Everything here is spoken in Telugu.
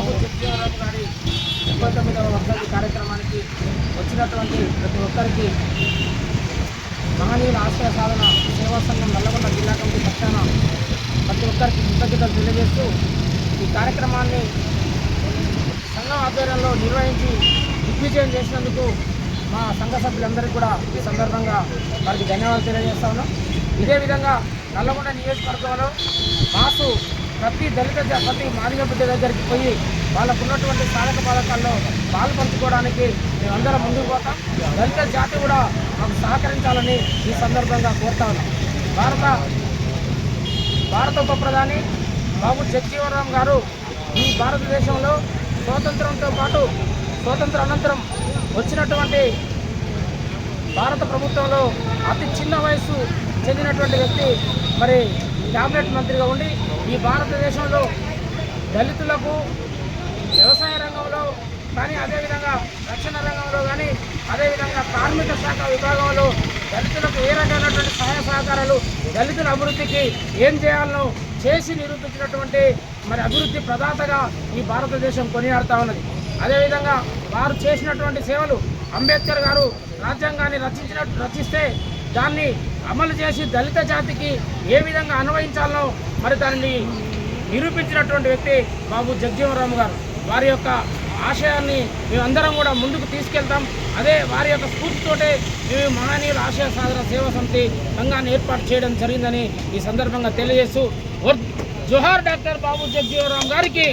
బాబు జగజీవనరామ్ గారి 79వ వర్ధంతి కార్యక్రమానికి వచ్చినటువంటి ప్రతి ఒక్కరికి మహనీయుల ఆశయ సాధన సేవా సంఘం నల్లగొండ జిల్లా కమిటీ పక్షాన ప్రతి ఒక్కరికి కృతజ్ఞతలు తెలియజేస్తూ ఈ కార్యక్రమాన్ని సంఘం ఆధ్వర్యంలో నిర్వహించి దిగ్విజయం చేసినందుకు మా సంఘ సభ్యులందరికీ కూడా ఈ సందర్భంగా వారికి ధన్యవాదాలు తెలియజేస్తా ఉన్నాం. ఇదే విధంగా నల్లగొండ నియోజకవర్గంలో ప్రతి మాదిగ బిడ్డ దగ్గరికి పోయి వాళ్ళకు ఉన్నటువంటి సాధక పథకాల్లో పాల్పంచుకోవడానికి మేమందరం ముందుకు పోతాం. దళిత జాతి కూడా మాకు సహకరించాలని ఈ సందర్భంగా కోరుతా ఉన్నాం. భారత ఉప ప్రధాని బాబు జగజీవనరామ్ గారు ఈ భారతదేశంలో స్వాతంత్రంతో పాటు స్వాతంత్ర అనంతరం వచ్చినటువంటి భారత ప్రభుత్వంలో అతి చిన్న వయసు చెందినటువంటి వ్యక్తి మరి క్యాబినెట్ మంత్రిగా ఉండి ఈ భారతదేశంలో దళితులకు వ్యవసాయ రంగంలో కానీ అదేవిధంగా రక్షణ రంగంలో కానీ అదేవిధంగా కార్మిక శాఖ విభాగంలో దళితులకు ఏ రకమైనటువంటి సహాయ సహకారాలు దళితుల అభివృద్ధికి ఏం చేయాలనో చేసి నిరూపించినటువంటి మరి అభివృద్ధి ప్రదాతగా ఈ భారతదేశం కొనియాడుతూ ఉన్నది. అదేవిధంగా వారు చేసినటువంటి సేవలు అంబేద్కర్ గారు రాజ్యాంగాన్ని రచిస్తే దాన్ని అమలు చేసి దళిత జాతికి ఏ విధంగా అన్వయించాలనో మరి దానిని నిరూపించినటువంటి వ్యక్తి బాబు జగజీవనరామ్ గారు. వారి యొక్క ఆశయాన్ని మేమందరం కూడా ముందుకు తీసుకెళ్తాం. అదే వారి యొక్క స్ఫూర్తితోటే మేము మహనీయుల ఆశయ సాధన సేవా సమితి సంఘాన్ని ఏర్పాటు చేయడం జరిగిందని ఈ సందర్భంగా తెలియజేస్తూ జోహార్ డాక్టర్ బాబు జగజీవనరామ్ గారికి.